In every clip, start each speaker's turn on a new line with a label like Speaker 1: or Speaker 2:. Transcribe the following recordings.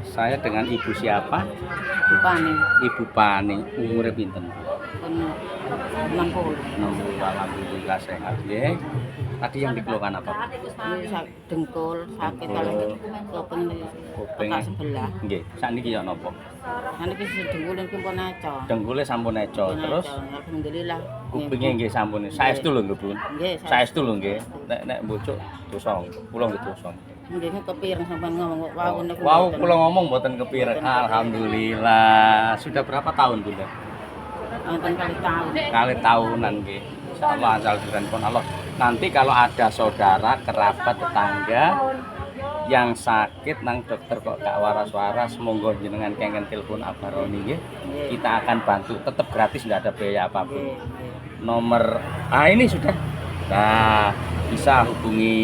Speaker 1: Saya dengan Ibu siapa?
Speaker 2: Bupani
Speaker 1: Ibu Pani. Umurnya pinten?
Speaker 2: pun 60.
Speaker 1: 60. Alhamdulillah sehat ya. Tadi yang dikeluhkan apa?
Speaker 2: Ini dengkul sakit kalau kuping
Speaker 1: Kuping.
Speaker 2: pekak sebelah.
Speaker 1: Nggih, sakniki ya napa?
Speaker 2: Nanti bisa dengkul dan pun neco.
Speaker 1: Dengkule sampun neco, terus
Speaker 2: Alhamdulillah.
Speaker 1: kupingnya nggih sampun. Saestu lho nggih, Bu.
Speaker 2: Nggih,
Speaker 1: Saestu lho nggih. Nek mbocok dosa, kula nggih dosa.
Speaker 2: nggih kepireng sampean ngomong wau niku.
Speaker 1: Wow, kula ngomong mboten kepireng. Alhamdulillah. Sudah berapa tahun, Bunda?
Speaker 2: Wonten kali tahun.
Speaker 1: Kali tahunan nggih. Insyaallah asal direnpon Allah. Nanti kalau ada saudara, kerabat, tetangga yang sakit nang dokter kok gak waras-waras, monggo jenengan kengen telepon Abaroni nggih. Kita akan bantu, tetap gratis, nggak ada biaya apapun. Nomor ini sudah. Nah, bisa hubungi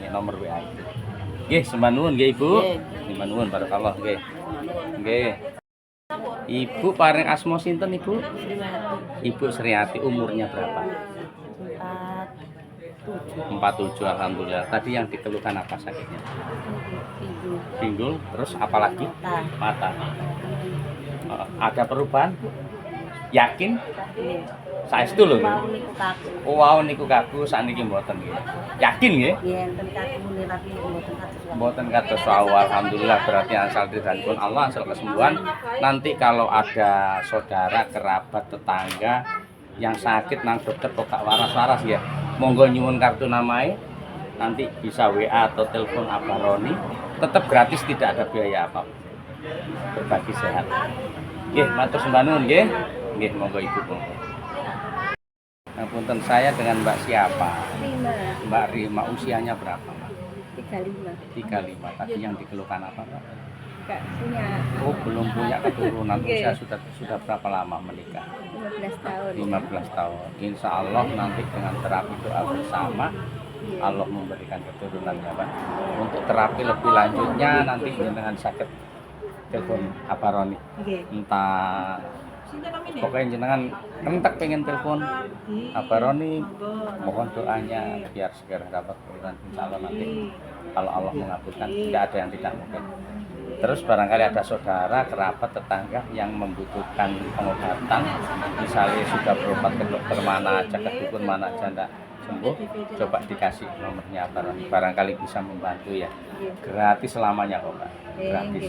Speaker 1: nomor WA itu. Nggih, sembah nuwun nggih Ibu. Sembah nuwun barakallah nggih. Nggih. Ibu paring asma sinten Ibu? Ibu Sriati, umurnya berapa? 47. Alhamdulillah. Tadi yang dikeluhkan apa sakitnya? Pinggul, terus apalagi? Mata. Ada perubahan? Yakin? Saestu lho. Wow niku kaku sakniki mboten nggih. Yakin nggih? Mboten kados awal. Alhamdulillah berarti asal didanipun Allah, asal kesembuhan. Nanti kalau ada saudara, kerabat, tetangga yang sakit nang dokter kok gak waras-waras ya, monggo nyuwun kartu namae, nanti bisa WA atau telepon Abaroni, tetap gratis, tidak ada biaya apapun. Berbagi sehat. Nggih, matur sembah nuwun nggih. Nggih, monggo Ibu monggo. Nah, punten saya dengan Mbak siapa?
Speaker 3: Rima.
Speaker 1: Mbak Rima, usianya berapa, Mbak?
Speaker 3: 35.
Speaker 1: 35. Tadi yang dikeluhkan apa, Mbak?
Speaker 3: Gak punya
Speaker 1: Oh, belum punya keturunan. Usia sudah berapa lama menikah?
Speaker 3: 15 tahun.
Speaker 1: 15 tahun. Insya Allah nanti dengan terapi doa bersama Allah memberikan keturunan ya Pak. Untuk terapi lebih lanjutnya nanti dengan sakit telepon Abaroni. Entah pokoknya jenengan kentek pengen telepon Abaroni, mohon doanya biar segera dapat keturunan. Insya Allah nanti kalau Allah mengabulkan tidak ada yang tidak mungkin. Terus barangkali ada saudara, kerabat, tetangga yang membutuhkan pengobatan, misalnya sudah berobat ke dokter mana aja, ke dukun mana aja enggak sembuh, coba dikasih nomornya barangkali bisa membantu ya. Gratis selamanya kok Pak. Gratis.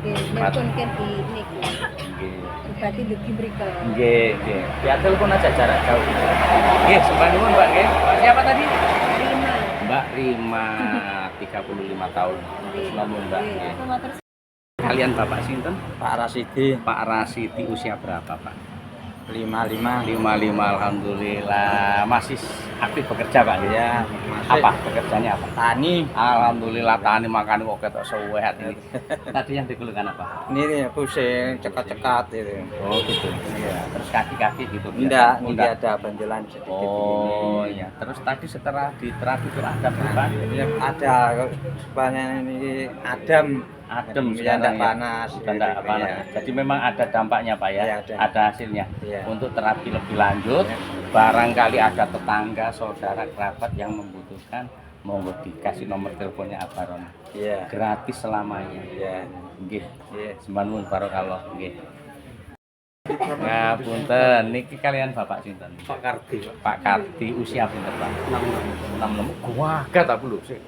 Speaker 3: Telepon kan di ini. Berarti diberikan.
Speaker 1: Nggih, nggih. Ya telepon aja jarak jauh. Nggih, sembah nuwun Mbak nggih. Mbak siapa tadi?
Speaker 3: Rima.
Speaker 1: Mbak Rima, 35 tahun. Selamat Mbak nggih. Kalian Bapak sinten?
Speaker 4: Pak Rasidi.
Speaker 1: Pak Rasidi usia berapa Pak?
Speaker 4: 55.
Speaker 1: 55. Alhamdulillah. Masih aktif bekerja Pak?
Speaker 4: Ya, masih.
Speaker 1: Apa pekerjaannya apa?
Speaker 4: Tani.
Speaker 1: Alhamdulillah tani makan kok ketok sehat ini. Tadi yang dikeluhkan apa?
Speaker 4: Ini pusing, cekat-cekat itu.
Speaker 1: Oh gitu. Iya. Terus kaki-kaki gitu.
Speaker 4: Enggak,
Speaker 1: Oh,
Speaker 4: ini ada benjolan sedikit.
Speaker 1: Oh
Speaker 4: ini.
Speaker 1: iya. Terus tadi setelah di terapi itu ada perubahan?
Speaker 4: Ya, ada banyak ini adem
Speaker 1: Adem
Speaker 4: ya,
Speaker 1: sekarang
Speaker 4: enggak
Speaker 1: ya.
Speaker 4: panas.
Speaker 1: Sudah enggak
Speaker 4: gitu,
Speaker 1: panas.
Speaker 4: ya.
Speaker 1: Jadi memang ada dampaknya Pak ya.
Speaker 4: Iya, ada.
Speaker 1: Hasilnya.
Speaker 4: Iya.
Speaker 1: Untuk terapi lebih lanjut, barangkali ada tetangga, saudara, kerabat yang membutuhkan, monggo dikasih nomor teleponnya Abaroni.
Speaker 4: Iya.
Speaker 1: Gratis selamanya.
Speaker 4: Iya.
Speaker 1: Nggih.
Speaker 4: Iya.
Speaker 1: Sembah nuwun barakallah nggih. Ngapunten, niki kalian Bapak sinten?
Speaker 4: Pak Karti.
Speaker 1: Pak Karti usia pinten Pak? 66. Kuwagat ta lho sik.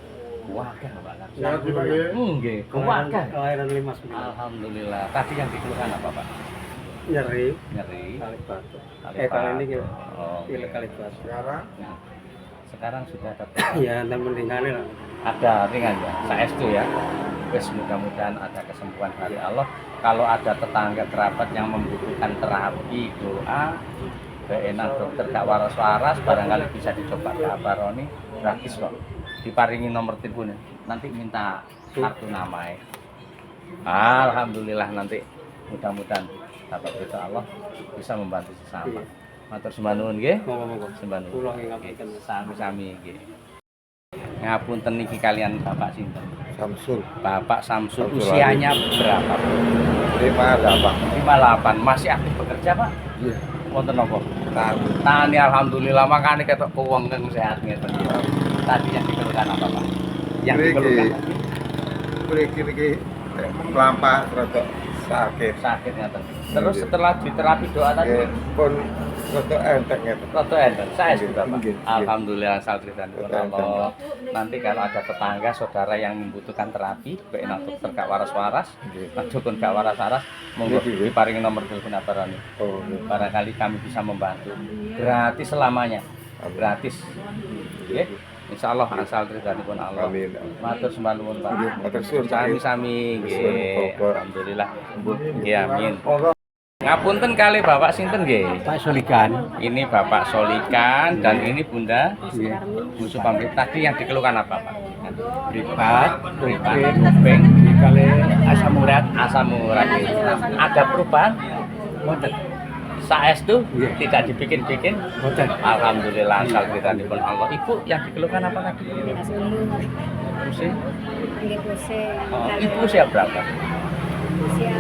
Speaker 1: Kuwagat Pak Karti. Nggih, kuwagat.
Speaker 4: Kelahiran 59.
Speaker 1: Alhamdulillah. Tadi yang dikeluhkan apa Pak?
Speaker 4: Nyeri.
Speaker 1: Nyeri.
Speaker 4: Kali batu.
Speaker 1: Kali
Speaker 4: Kali ini
Speaker 1: batu.
Speaker 4: gitu.
Speaker 1: Oh,
Speaker 4: Pilih
Speaker 1: oke.
Speaker 4: kali batu.
Speaker 1: Sekarang sudah ada
Speaker 4: Ya, dan meninggal lah.
Speaker 1: ada ringan ya, saestu ya. Wes mudah-mudahan ada kesembuhan dari Allah. Kalau ada tetangga kerabat yang membutuhkan terapi doa, enak dokter gak waras-waras, barangkali bisa dicoba ke Abaroni, gratis kok. Diparingi nomor teleponnya, nanti minta kartu namanya. Alhamdulillah nanti mudah-mudahan dapat berita Allah bisa membantu sesama. Matur sembah nuwun nggih.
Speaker 4: Monggo-monggo.
Speaker 1: Sembah nuwun.
Speaker 4: Kula nggih ngapunten.
Speaker 1: Sami-sami nggih. Ngapunten niki kalian Bapak sinten?
Speaker 4: Samsul.
Speaker 1: Bapak Samsul.
Speaker 4: Samsul
Speaker 1: Usianya berapa? 58. Masih aktif bekerja, Pak?
Speaker 4: Iya.
Speaker 1: Wonten napa? Tani alhamdulillah makane ketok kuwengeng sehat ngeten. Tadi yang dikeluhkan apa, Pak? Yang dikeluhkan.
Speaker 5: Mriki Kelampak rada sakit.
Speaker 1: sakit ngeten. Terus setelah diterapi doa tadi
Speaker 5: Pun rada entek ngeten.
Speaker 1: Roto enten, saya
Speaker 5: Nggih,
Speaker 1: sudah Pak.
Speaker 5: nggih.
Speaker 1: Alhamdulillah saltritan
Speaker 5: Roto
Speaker 1: Allah. Nanti kalau ada tetangga saudara yang membutuhkan terapi, baik nang dokter gak waras-waras,
Speaker 5: Nggih.
Speaker 1: nang dukun gak waras-waras, monggo
Speaker 5: Nggih, nggih.
Speaker 1: diparingi nomor telepon aparane.
Speaker 5: Oh, nggih.
Speaker 1: Barangkali kami bisa membantu. Gratis selamanya.
Speaker 5: Amin.
Speaker 1: Gratis. Nggih. Insyaallah asal ridhanipun Allah.
Speaker 5: Amin.
Speaker 1: Matur sembah nuwun Pak.
Speaker 5: Nggih, matur suwun, Pak.
Speaker 1: Sami-sami
Speaker 5: Matur suwun,
Speaker 1: nggih.
Speaker 5: Bapak.
Speaker 1: Alhamdulillah. Nggih amin.
Speaker 5: Monggo.
Speaker 1: Ngapunten kali Bapak sinten nggih?
Speaker 4: Pak Solikan.
Speaker 1: Ini Bapak Solikan dan ini Bunda
Speaker 4: Iya.
Speaker 1: Bu Supamri. Tadi yang dikeluhkan apa Pak?
Speaker 4: Ripat,
Speaker 1: Ripat,
Speaker 4: kuping,
Speaker 1: kuping,
Speaker 4: kali asam urat.
Speaker 1: asam urat. Ada perubahan?
Speaker 4: Boten.
Speaker 1: Saestu
Speaker 4: Iya.
Speaker 1: tidak dibikin-bikin.
Speaker 4: Boten.
Speaker 1: Alhamdulillah asal pun Allah. Ibu yang dikeluhkan apa tadi? Pusing.
Speaker 3: Nggih pusing.
Speaker 1: Oh, ibu usia berapa?
Speaker 3: Usia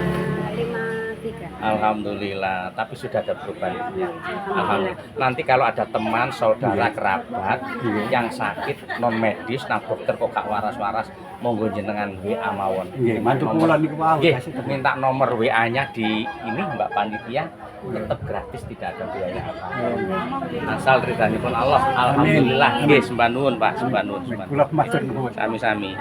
Speaker 3: 53.
Speaker 1: Alhamdulillah, tapi sudah ada perubahan. Alhamdulillah. Nanti kalau ada teman, saudara, kerabat yang sakit non medis, nah dokter kok gak waras-waras, monggo jenengan WA mawon.
Speaker 4: Nggih, mantu kula niku wau.
Speaker 1: Nggih, minta nomor WA-nya di ini Mbak Panitia, tetap gratis, tidak ada biaya apa. Asal ridhanipun Allah. Alhamdulillah. Nggih, sembah nuwun Pak, sembah nuwun.
Speaker 4: Kula matur nuwun.
Speaker 1: Sami-sami.